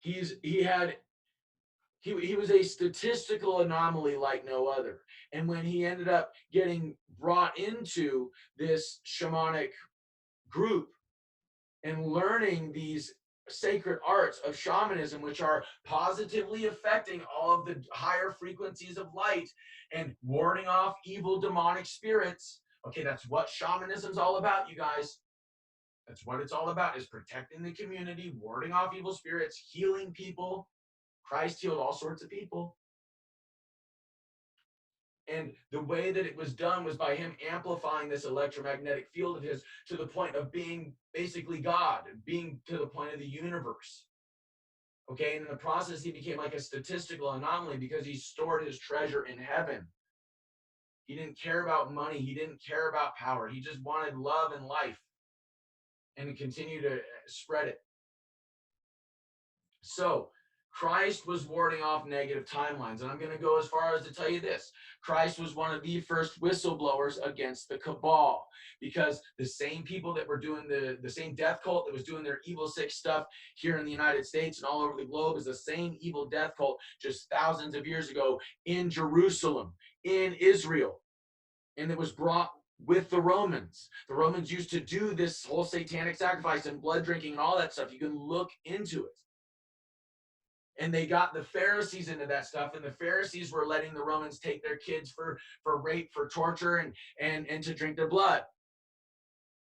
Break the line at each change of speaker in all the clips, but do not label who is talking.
He was a statistical anomaly like no other. And when he ended up getting brought into this shamanic group and learning these sacred arts of shamanism, which are positively affecting all of the higher frequencies of light and warding off evil demonic spirits. Okay, that's what shamanism's all about, you guys. That's what it's all about, is protecting the community, warding off evil spirits, healing people. Christ healed all sorts of people. And the way that it was done was by him amplifying this electromagnetic field of his to the point of being basically God, being to the point of the universe. Okay, and in the process, he became like a statistical anomaly because he stored his treasure in heaven. He didn't care about money. He didn't care about power. He just wanted love and life and to continue to spread it. So Christ was warding off negative timelines. And I'm going to go as far as to tell you this. Christ was one of the first whistleblowers against the cabal, because the same people that were doing the same death cult that was doing their evil, sick stuff here in the United States and all over the globe is the same evil death cult just thousands of years ago in Jerusalem, in Israel. And it was brought with the Romans. The Romans used to do this whole satanic sacrifice and blood drinking and all that stuff. You can look into it. And they got the Pharisees into that stuff, and the Pharisees were letting the Romans take their kids for rape, for torture, and to drink their blood.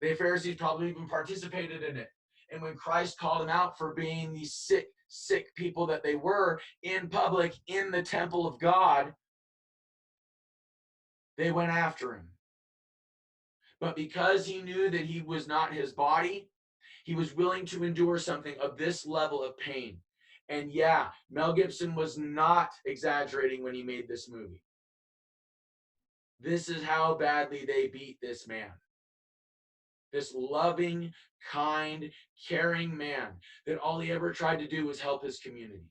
The Pharisees probably even participated in it. And when Christ called them out for being these sick people that they were in public, in the temple of God, they went after him. But because he knew that he was not his body, he was willing to endure something of this level of pain. And yeah, Mel Gibson was not exaggerating when he made this movie. This is how badly they beat this man. This loving, kind, caring man that all he ever tried to do was help his community.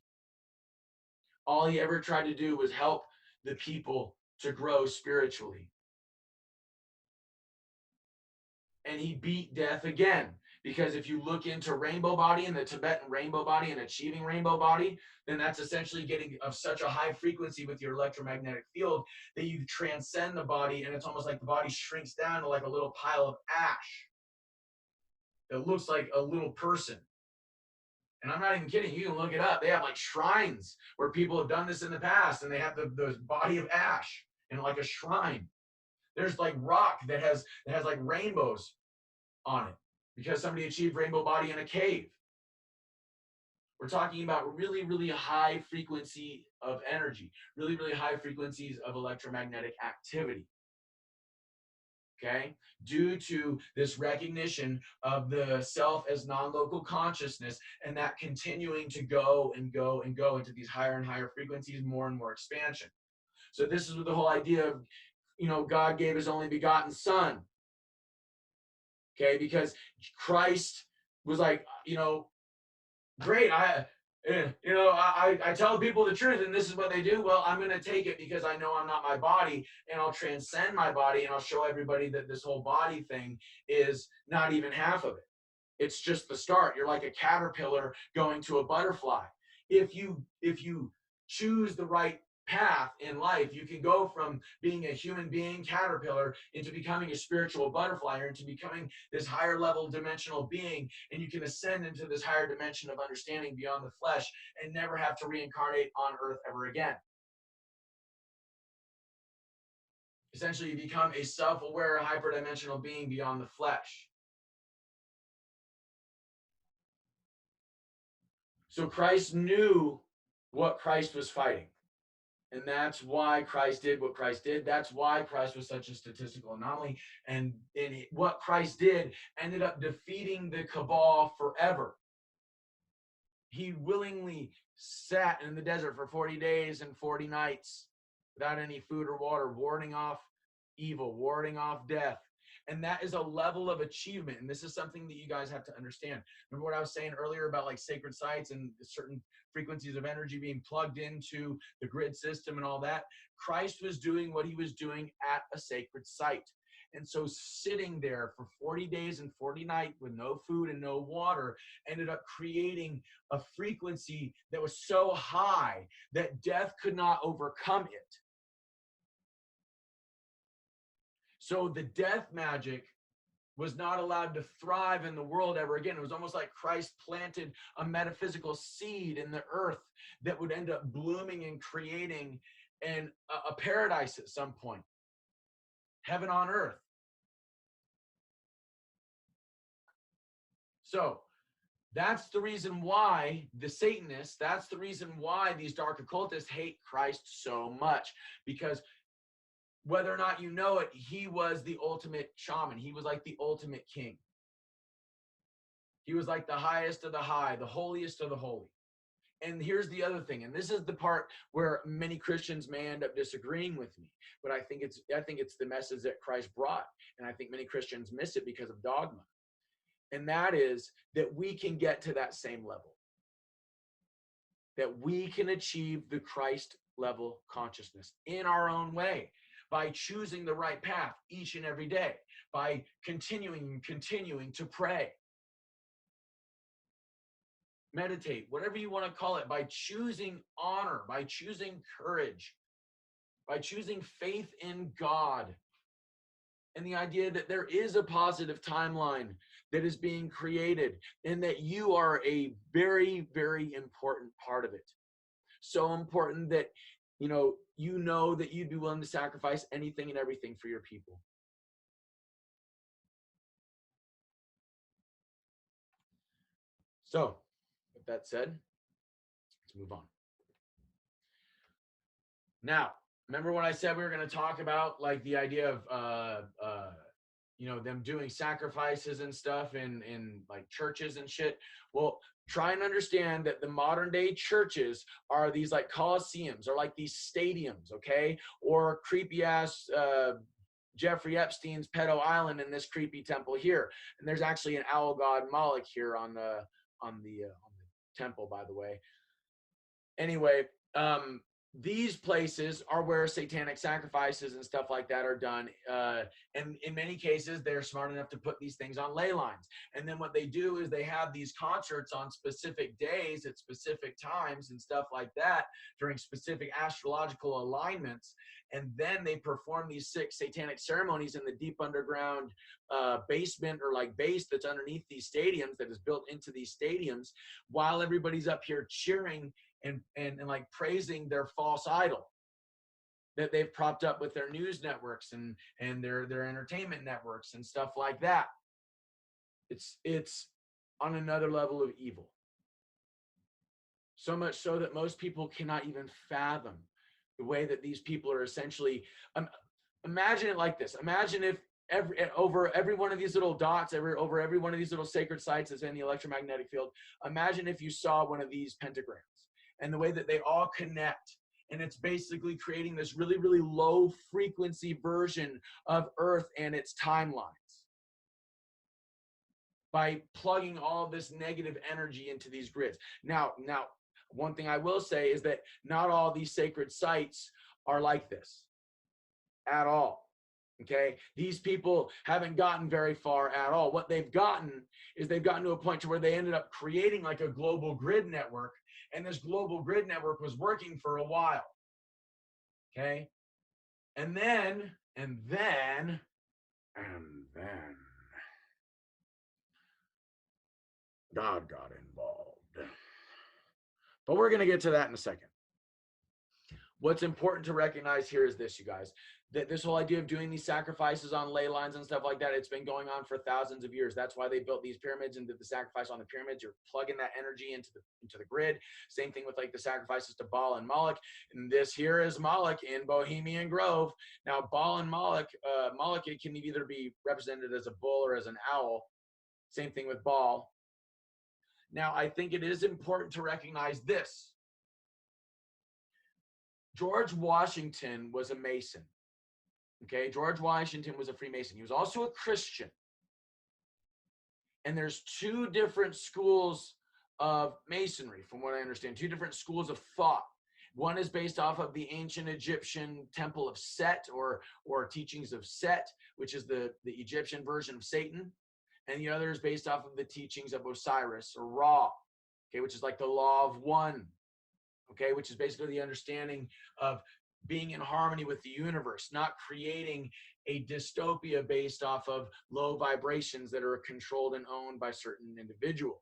All he ever tried to do was help the people to grow spiritually. And he beat death again. Because if you look into rainbow body and the Tibetan rainbow body and achieving rainbow body, then that's essentially getting of such a high frequency with your electromagnetic field that you transcend the body, and it's almost like the body shrinks down to like a little pile of ash that looks like a little person. And I'm not even kidding. You can look it up. They have like shrines where people have done this in the past, and they have the body of ash in like a shrine. There's like rock that has like rainbows on it, because somebody achieved rainbow body in a cave. We're talking about really, really high frequency of energy, really, really high frequencies of electromagnetic activity. Okay? Due to this recognition of the self as non-local consciousness, and that continuing to go and go and go into these higher and higher frequencies, more and more expansion. So this is the whole idea of, God gave his only begotten son. Okay, because Christ was like, great, I tell people the truth and this is what they do. Well, I'm going to take it because I know I'm not my body, and I'll transcend my body, and I'll show everybody that this whole body thing is not even half of it. It's just the start. You're like a caterpillar going to a butterfly. If you choose the right path in life, you can go from being a human being caterpillar into becoming a spiritual butterfly, or into becoming this higher level dimensional being, and you can ascend into this higher dimension of understanding beyond the flesh and never have to reincarnate on earth ever again. Essentially, you become a self-aware hyperdimensional being beyond the flesh. So Christ knew what Christ was fighting. And that's why Christ did what Christ did. That's why Christ was such a statistical anomaly. And what Christ did ended up defeating the cabal forever. He willingly sat in the desert for 40 days and 40 nights without any food or water, warding off evil, warding off death. And that is a level of achievement. And this is something that you guys have to understand. Remember what I was saying earlier about like sacred sites and certain frequencies of energy being plugged into the grid system and all that? Christ was doing what he was doing at a sacred site. And so sitting there for 40 days and 40 nights with no food and no water ended up creating a frequency that was so high that death could not overcome it. So the death magic was not allowed to thrive in the world ever again. It was almost like Christ planted a metaphysical seed in the earth that would end up blooming and creating a paradise at some point. Heaven on earth. So that's the reason why the Satanists, that's the reason why these dark occultists hate Christ so much, because whether or not you know it, he was the ultimate shaman. He was like the ultimate king. He was like the highest of the high, the holiest of the holy. And here's the other thing, and this is the part where many Christians may end up disagreeing with me, but I think it's the message that Christ brought, and I think many Christians miss it because of dogma. And that is that we can get to that same level, that we can achieve the Christ level consciousness in our own way, by choosing the right path each and every day, by continuing to pray, meditate, whatever you want to call it, by choosing honor, by choosing courage, by choosing faith in God, and the idea that there is a positive timeline that is being created, and that you are a very, very important part of it. So important that you know that you'd be willing to sacrifice anything and everything for your people. So, with that said, let's move on. Now, remember when I said we were going to talk about like the idea of them doing sacrifices and stuff in like churches and shit? Well, try and understand that the modern day churches are these like coliseums, or like these stadiums, okay? Or creepy ass Jeffrey Epstein's pedo island in this creepy temple here. And there's actually an owl god Moloch here on the temple, by the way. Anyway, these places are where satanic sacrifices and stuff like that are done. And in many cases, they're smart enough to put these things on ley lines. And then what they do is they have these concerts on specific days at specific times and stuff like that during specific astrological alignments. And then they perform these 6 satanic ceremonies in the deep underground basement, or like base that's underneath these stadiums, that is built into these stadiums, while everybody's up here cheering and like praising their false idol that they've propped up with their news networks and their entertainment networks and stuff like that. It's on another level of evil. So much so that most people cannot even fathom the way that these people are essentially, imagine it like this. Imagine if over every one of these little dots, over every one of these little sacred sites that's in the electromagnetic field, imagine if you saw one of these pentagrams, and the way that they all connect. And it's basically creating this really, really low frequency version of Earth and its timelines, by plugging all this negative energy into these grids. Now, one thing I will say is that not all these sacred sites are like this at all. Okay, these people haven't gotten very far at all. What they've gotten is they've gotten to a point to where they ended up creating like a global grid network, and this global grid network was working for a while. Okay, and then God got involved. But we're going to get to that in a second. What's important to recognize here is this, you guys, that this whole idea of doing these sacrifices on ley lines and stuff like that, it's been going on for thousands of years. That's why they built these pyramids and did the sacrifice on the pyramids. You're plugging that energy into the grid. Same thing with like the sacrifices to Baal and Moloch. And this here is Moloch in Bohemian Grove. Now, Baal and Moloch, it can either be represented as a bull or as an owl. Same thing with Baal. Now, I think it is important to recognize this. George Washington was a Mason. Okay, George Washington was a Freemason. He was also a Christian. And there's 2 different schools of Masonry, from what I understand, 2 different schools of thought. One is based off of the ancient Egyptian temple of Set, or teachings of Set, which is the Egyptian version of Satan. And the other is based off of the teachings of Osiris, or Ra, okay, which is like the law of one, okay, which is basically the understanding of being in harmony with the universe, not creating a dystopia based off of low vibrations that are controlled and owned by certain individuals.